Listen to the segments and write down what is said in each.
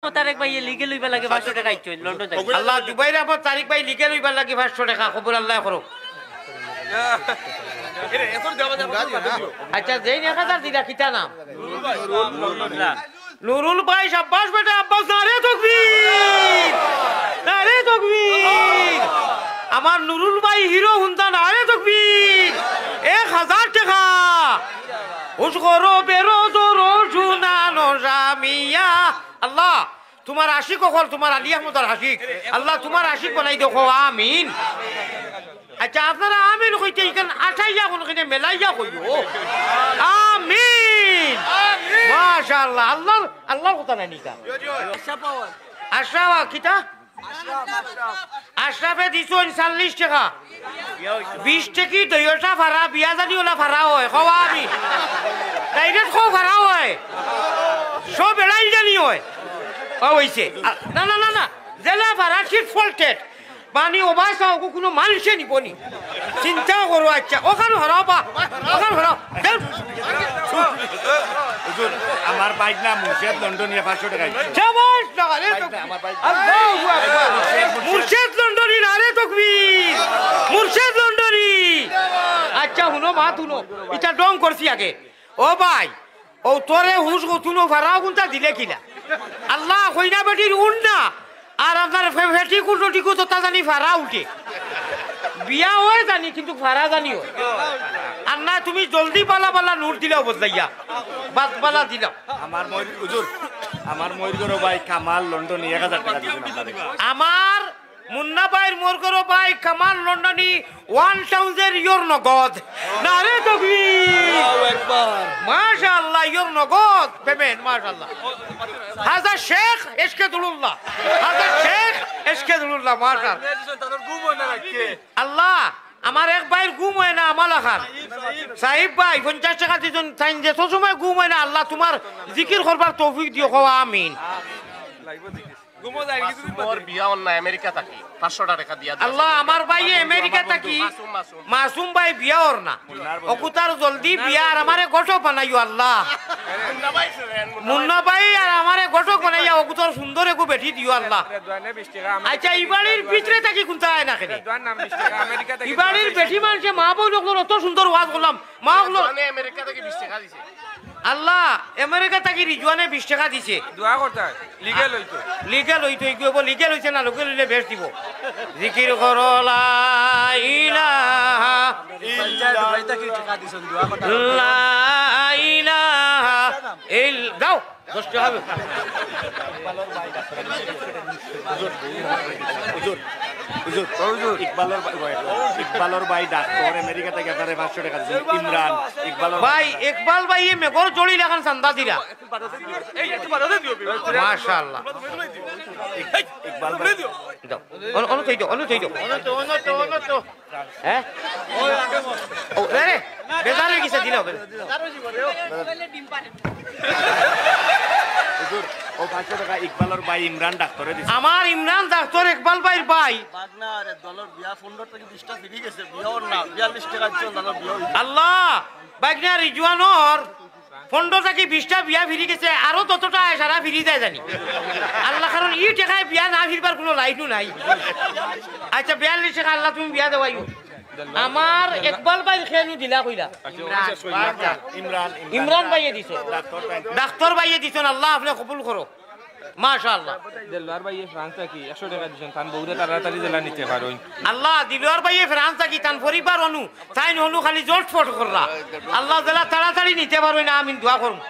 তারেক ভাই লিগে লইবা লাগে 500 টাকা আইছো লন্ডন যাই আল্লাহ দুবাইর আপর তারিক ভাই লিগে লইবা লাগে 500 টাকা কবুল আল্লাহ করো। আচ্ছা যেই 1000 দিলা কিটা নাম নুরুল ভাই শাবাশ বেটা আব্বাস নারে তাকবীর নারে তাকবীর আমার নুরুল ভাই হিরো হুন্দা নারে তাকবীর 1000 টাকা উস করো বেরো দরো শুনানো জামিয়া আল্লাহ তোমার আশিক হল তোমার আলী আহমদের আশিক আল্লাহ তোমার আশিক বানাই দেখো আমিন। আচ্ছা আপনারা আমিন কইতে ইখান আঠাইয়া কোন কিনে মেলাইয়া কইও আমিন মাশাআল্লাহ আল্লাহ আল্লাহ কথা নাই নিকা আশরাফ কিটা আশরাফে দিছো 40 টাকা 20 টাকি দইটা ভাড়া বিয়া জানি ওলা ভাড়া হয় খাওয়া আমি ডাইরেক্ট খাও ভাড়া হয় সব এলাই জানি হয় হইছে না না না না জেলা ভাড়া ঠিক ফল্টেড পানি ওবাই চাও কোনো মানুষে নিবনি চিন্তা করো। আচ্ছা ওখানে হরাও বা ওখানে হরাও আমার বাইক না মুর্শিদ লন্ডনিয়া 500 টাকা মুর্শিদ লন্ডনী নারে তাকবীর মুর্শিদ লন্ডনী। আচ্ছা শুনো মা শুনো এটা ডং করছি আগে ও ভাই ও তোরে হুস তুনো ভাড়াও কোনটা দিলে কিনা আল্লাহ কইনা বেটির উন না আর আপনার ফেটি কুটো তো তা জানি ভাড়া উঠে বিয়া হয় জানি কিন্তু ভাড়া জানি হয় আর না তুমি জলদি পালা পালা নূর দিলাও বদলাইয়া বাদ পালা দিলাও। আমার ময়ূর হুজুর আমার ময়ূর ভাই কামাল লন্ডন 1000 টাকা দিবেন আমার মুন্না ভাইয়ের মোরগর ভাই কামাল লন্ডনী 1000 ইউর নগদ নারে তাকবীর মাশাআল্লাহ ইউর নগদ পেমেন্ট মাশাআল্লাহ হাজা শেখ ইশকাদুল্লাহ হাজা শেখ ইশকাদুল্লাহ মাশাআল্লাহ আল্লাহ আমার এক ভাইয়ের ঘুম হয় না আমালা খান সাহিব ভাই 50 টাকা দিজন টাইম যে তো সময় ঘুম হয় না আল্লাহ তোমার জিকির করবার তৌফিক দিও খাওয়া আমিন। আল্লাহ আমার ভাই আমেরিকা থাকি মাসুম ভাই বিয়া ওর না অকুতার জলদি বিয়া আর আমারে গঠক বানাইও আল্লাহ মুন্না ভাই আর আমারে গঠক বানাইয়া অকুতার সুন্দর একু বেঠি দিও আল্লাহ। আচ্ছা ইবাড়ির ভিতরে থাকি কোনটা আয় না কেন ইবাড়ির বেঠি মানুষে মা বউ লোক অত সুন্দর ওয়াজ করলাম মা আমেরিকা থেকে 20 টাকা দিছে আল্লাহ আমেরিকা থাকি রিজওয়ানে 20 টাকা দিছে দোয়া করতে লিগেল হইতো লিগেল হইছে না লোকে লইলে বেশ দিব জিকির করো লা ইলাহা ইল্লাল্লাহ লা ইলাহা দাও 10 টাকা ইকবালর ভাই ডাক্তার আমেরিকা থেকে 500 টাকা দিয়েছেন ইমরান ইকবাল ভাই মেঘর জড়ি লাগান চান্দা দিরা মাশাআল্লাহ ইকবাল ভাই দাও অনু থই দাও হ্যাঁ ও রে বেজারে কিসে দিলাও হুজুর ও 500 টাকা ইকবালর ভাই ইমরান ডাক্তারে দিছে আমার ইমরান ডাক্তার ইকবাল ভাইয়ের ভাই বাগনা আরে ডলার বিয়া 15 থেকে 20 টা ফ্রি গেছে বিয়া ওর না 42 টাকা দিছেন ডলার বিয়া আল্লাহ বাগনা রিজওয়ানোর 15 থেকে 20 টা বিয়া ফ্রি গেছে আরো ততটা সারা ফ্রি যায় জানি আল্লাহ কারণ এই টাকায় বিয়া না ফিরবার কোনো লাইনও নাই। আচ্ছা 42 টাকা আল্লাহ তুমি বিয়া দেওয়াইও আমার ইকবাল ভাই খেলু দিলা কইলা ইমরান ভাইয়ে দিছো ডাক্তার ভাইয়ে দিছেন আল্লাহ আপনি কবুল করো মাশাআল্লাহ। দিলওয়ার ভাইয়ে ফ্রান্স কি 100 টাকা দিছেন তান বউরে তাড়াতাড়ি জেলা নিতে পারোই আল্লাহ দিলওয়ার ভাইয়ে ফ্রান্স কি তান পরিবার অনু তাই ননু খালি জটফট করলা আল্লাহ জেলা তাড়াতাড়ি নিতে পারোই না আমিন দোয়া করুন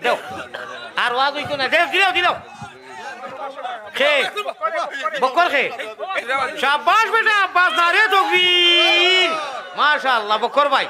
দেও আর ওয়াজ হইতো না দিলাও খে বকর খে শাবাশ বেটা আব্বাস নারে তাকবীর মাশাআল্লাহ বকর ভাই।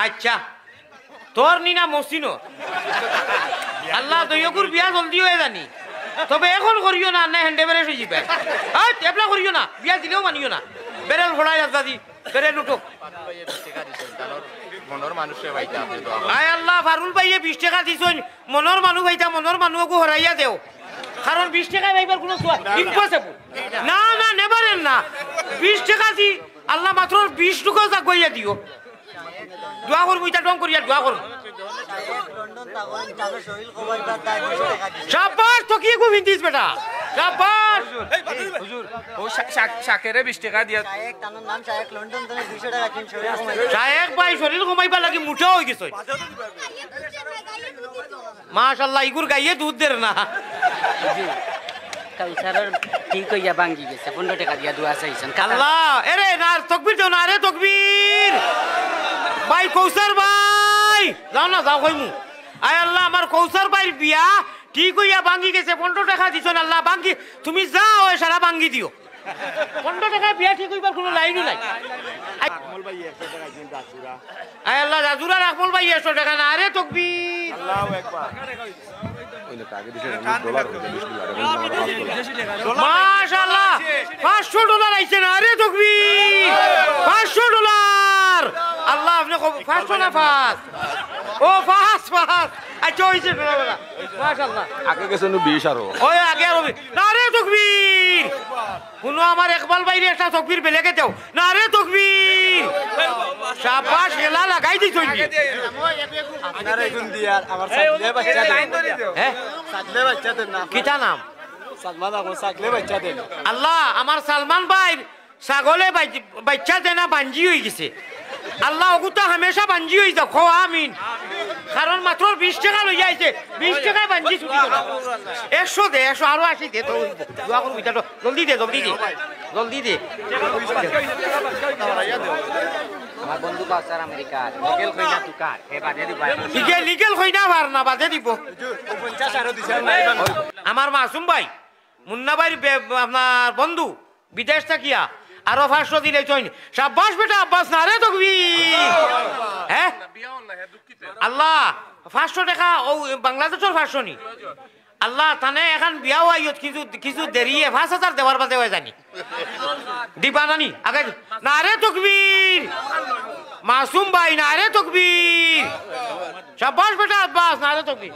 আচ্ছা তোর নিনা মসিনো আল্লাহ দইয়কুর বিয়া জলদি হয়ে জানি তবে এখন করিও না না হ্যান্ডে বেরে হয়ে যাবে এবলা করিও না বিয়া দিলেও মানিও না বেরেল ফড়াই দাদি বেরেল উঠো মনের মানুষে ভাইটা আপনি তো আয় আল্লাহ ফারুল ভাইয়ে 20 টাকা দিছেন মনের মানুষ ভাইটা মনের মানুষকে হরাইয়া দেও কারণ 20 টাকা ভাইবার কোনো ইম্পসিবল না না নেবারেন না 20 টাকা দি আল্লাহ মাত্র 20 টাকা যা গইয়া দিও দোয়া করব এটা ডং করিয়া দোয়া করব শাবাশ তো কি গো ভিন্দিস বেটা শাবাশ হুজুর ও শাকেরে 20 টাকা দিয়া শায়েক ভাই শরীর ঘুমাইবা লাগি মুঠা হয়ে গেছে মাশাআল্লাহ ইগুর গাইয়ে দুধ দের না কাউসারের ঠিক হইয়া ভাঙ্গি গেছে 15 টাকা দিয়া দুয়া চাইছেন আল্লাহ এরে না তকবীর দাও না রে তকবীর ভাই কৌসার ভাই যাও না যাও কইমু আয় আল্লাহ আমার কৌসার ভাইর বিয়া ঠিক হইয়া ভাঙ্গি গেছে 15 টাকা দিছেন আল্লাহ ভাঙ্গি তুমি যাও এ সারা ভাঙ্গি দিও 15 টাকা বিয়া ঠিক হইবার কোনো লাইনই নাই আকমল ভাই 100 টাকা দিন দাসুরা আয় আল্লাহ রাজুরা আকমল ভাই 100 টাকা না রে তকবীর আল্লাহু আকবার মাশাআল্লাহ $500 আইছে না রে তকবীর $500 আল্লাহ আপনি 500 না ফাস ও ফাস আচ্ছা হইছে না মাশাআল্লাহ আগে গেছে 20 আরো ওই আগে হবে না রে তকবীর কোন আমার ইকবাল ভাইরে একটা তকবীর বেলেগে দাও না রে তকবীর শাবাশ খেলা লাগাই দিছই আপনারা এখন দিয়ার আমার সাকলে বাচ্চা দেন হ্যাঁ সাকলে বাচ্চা দেন না কিটা নাম সালমান আপন সাকলে বাচ্চা দেন আল্লাহ আমার সালমান ভাই ছাগলে বাচ্চা দেনা বাঞ্জি হয়ে গেছে আল্লাহ ওগুতা হামেশা বাঞ্জি হয়ে যাও খো আমিন কারণ মাত্র 20 টাকা লই যাইছে 20 টাকায় বাঞ্জি ছুটি করে 100 দে 100 আরো 80 দে তো দোয়া করবি তো জলদি দে আমার বন্ধু কাউসার আমেরিকার নিকেল কইনা তুকার এ বাদে দিবা লিগেল হই না পার না বাদে দিব 50 আরো দিছেন না আমার মাসুম ভাই মুন্না ভাইর আপনার বন্ধু বিদেশ থাকিয়া আরো 500 দিলে চইন শাবাশ বেটা আব্বাস না রে তকবীর হ্যাঁ আল্লাহ 500 টাকা ও বাংলাদেশের 500 নি আল্লাহ তানে এখন বিয়াও আইয়ত কিছু দেরিয়ে 5000 দেওয়ার বাদে হয় জানি দিবা নানি আগে না রে তকবীর মাসুম ভাই না রে তকবীর শাবাশ বেটা আব্বাস না রে তকবীর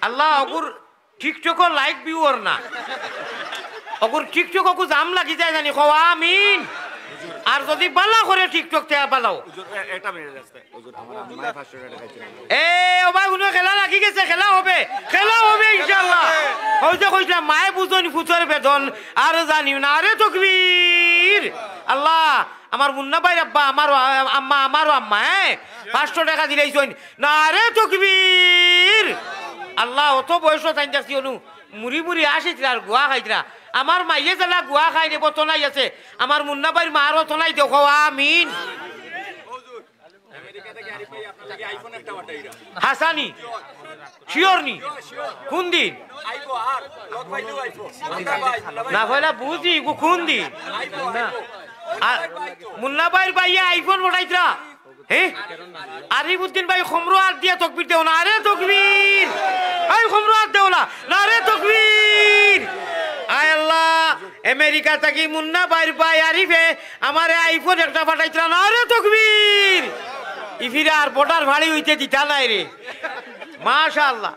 আল্লাহ ওগুর টিকটক লাইক ভিউয়ার না ওগুর টিকটক ওগু জাম লাগি যায় জানি খোয়া আমিন আর যদি বালা করে টিকটক তে বালাও একটা মিনিট আছে হুজুর আমার আম্মা 500 টাকা খাইছে এ ও ভাই হুনো খেলা লাগি গেছে খেলা হবে ইনশাআল্লাহ হইতে কইছিলাম মায়ে বুঝনি ফুচর বেদন আর জানিও না রে তকবীর আল্লাহ আমার মুন্না ভাই আব্বা আমারও আম্মা হ্যাঁ 500 টাকা দিলেইছন না রে তকবীর আল্লাহ অত বয়স তাই যাচ্ছি অনু মুড়ি আসিছিল আর গুয়া খাইতরা আমার মাইয়ে জ্বালা গুয়া খাই রে বতনাই আছে আমার মুন্না ভাইয়ের মারও তনাই দেখো আমিন হাসানি শিওর নি কোন দিন না ভাইলা বুঝি কোন দিন মুন্না ভাইয়ের ভাইয়া আইফোন উঠাইতরা হ্যাঁ আরিফুদ্দিন ভাই খমরো হাত দিয়ে তকবীর দেও না রে তকবীর এই খমরো হাত দেও না রে তকবীর আয় আল্লাহ আমেরিকা থেকে মুন্না ভাইয়ের ভাই আরিফে আমার আইফোন একটা পাঠাইছিল না রে তকবীর ইফিরা আর বর্ডার ভাড়ি হইতে দিতা নাই রে মাশাআল্লাহ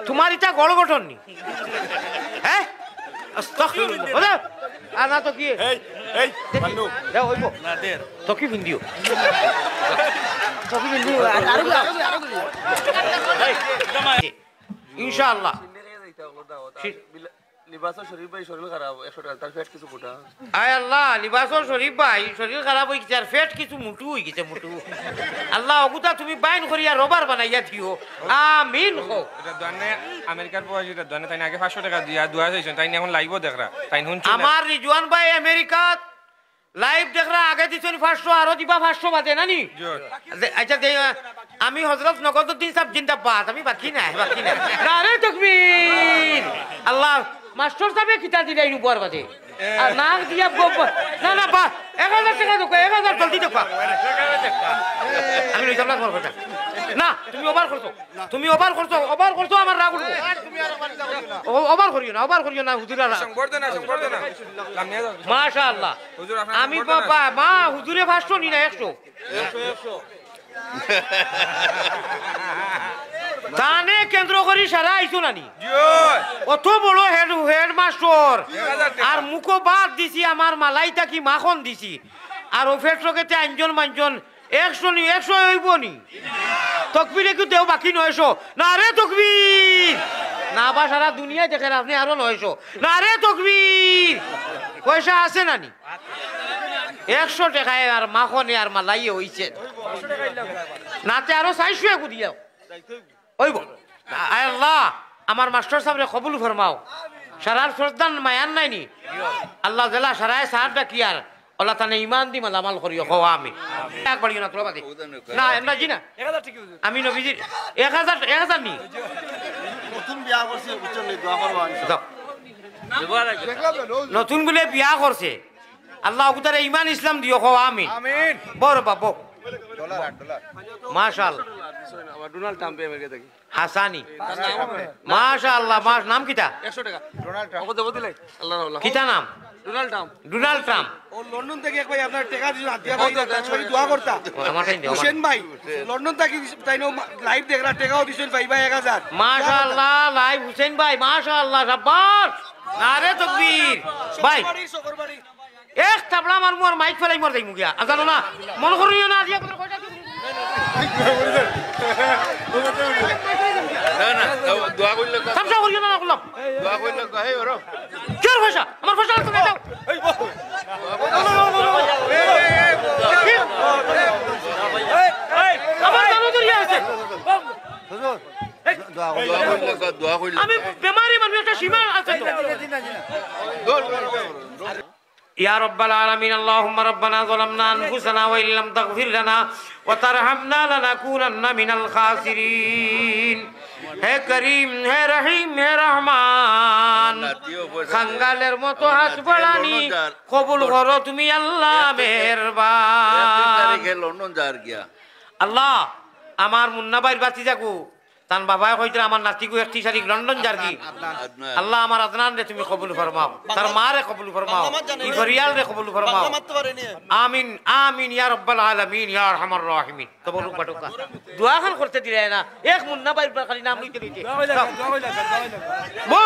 তোমার এটা গড় গঠন নি হ্যাঁ আস্তাগফিরুল্লাহ আনা তো কি এই বন্ধু দাও হইবো না দের তো কি ভিডিও ইনশাআল্লাহ লিবাস শরীফ ভাই শরীর খারাপ 100 টাকা তার ফেট কিছু ফুটা আয় আল্লাহ লিবাসর শরীফ ভাই শরীর খারাপ হয়ে গেছে আর ফেট কিছু মুটু হয়ে গেছে মুটু আল্লাহ ওগুতা তুমি বাইন করিয়া রবার বানাইয়া দিও আমিন হো এটা দনে আমেরিকার পয়সা এটা দনে তাই আগে 500 টাকা দিয়া দুয়া চাইছেন তাই এখন লাইভও দেখরা তাই হুনছি আমার রিজওয়ান ভাই আমেরিকাত লাইভ দেখরা আগে দিছেন 500 আরো দিবা 500 বাদে নানি আচ্ছা আমি হযরত নগদউদ্দিন সাহেব জিন্দাবাদ আমি বাকি না নারে তাকবীর আল্লাহ মাস্টার সাহেব কিতা দিলাই উপর বাদে আর না দিয়া না বা 1000 টাকা দাও 1000 জলদি দাও আমি লইতাম না কথা না তুমি ওভার করছো আমার রাগ উঠবে ওভার করিও না হুজুরা সংবর্ধনা মাশাআল্লাহ হুজুর আমি বাবা মা হুজুরে 500 নি না 100 দানে কেন্দ্র করি সারা আইছো নানি অত বড় হেড মাস্টার আর মুখো বাদ দিছি আমার মালাইটা কি মাখন দিছি আর ওফের চকেতে আঞ্জন মাঞ্জন 100 নি 100 হইব নি তকবিরে কি দেও বাকি 900 না রে তকবীর না বা সারা দুনিয়ায় দেখেন আপনি আরো 900 না রে তকবীর পয়সা আছে না নি 100 টাকায় আর মাখনে আর মালাই হইছে নাতে আরো 400 একু দিও হইব আল্লাহ আমার মাস্টার সাহেবরে কবুল ফরমাও সারার শ্রদ্ধান মায়ান নাইনি আল্লাহ জেলা সারায় সাহায্য কি আর আল্লাহ তানে ইমান দি মালামাল করিও খাওয়া আমি একবার না তোরা বাদে না এমনা জি না আমি নবীজির 1000 নি নতুন বিয়া করছে বুঝছেন নি দোয়া করবা নতুন বলে বিয়া করছে আল্লাহ উতারে ইমান ইসলাম দিও খাওয়া আমি আমিন বড় বাবু মাশাআল্লাহ ডোনাল্ড ট্রাম্প আমেরিকা থেকে হাসানি মাশাআল্লাহ মাশ নাম কিটা 100 টাকা ডোনাল্ড ট্রাম্প দেব দিলাই আল্লাহ আল্লাহ কিটা নাম ডোনাল্ড ট্রাম্প ডোনাল্ড ট্রাম্প ও লন্ডন থেকে এক ভাই আপনার টাকা দিছেন আতিয়া ভাই দোয়া করতা আমার টাইম দিও হোসেন ভাই লন্ডন থেকে তাইনো লাইভ দেখরা টাকাও দিছেন ভাই 1000 মাশাআল্লাহ লাইভ হোসেন ভাই মাশাআল্লাহ শাবাশ নারে তাকবীর ভাই সকরবাড়ি এক তাবলা মার মোর মাইক ফেলাই মর যাইমু গিয়া জানো না মন করিও না দিয়া করে কয়টা না না দোয়া কইলে সামসা করিও না কলম দোয়া কইলে কই ওরো কের পয়সা আমার পয়সা তো দাও আমার জানো দরিয়া আছে দোয়া কইলে আমি বেমারি মানুষ একটা সীমা আছে তো يا رب العالمين اللهم ربنا ظلمنا أنفسنا وإن لم تغفر لنا وترحمنا لنكونن من الخاسرين হে করিম হে রহিম হে রহমান খাঙ্গালের মতো হাত বাড়ানি কবুল করো তুমি আল্লাহ মেহেরবান লন্ডন যার গিয়া আল্লাহ আমার মুন্না ভাইয়ের বাতি যাকু তান বাবা কইতে আমার নাতিকু 31 তারিখ লন্ডন যার কি আল্লাহ আমার আদনান রে তুমি কবুল ফরমাও তার মারে কবুল ফরমাও ই ফরিয়াল রে কবুল ফরমাও আমিন আমিন ইয়া রাব্বাল আলামিন ইয়া আরহামার রাহিমিন তো বলু বাটুকা দোয়া খান করতে দিলে না এক মুন্না ভাইয়ের খালি নাম লইতে লইতে বো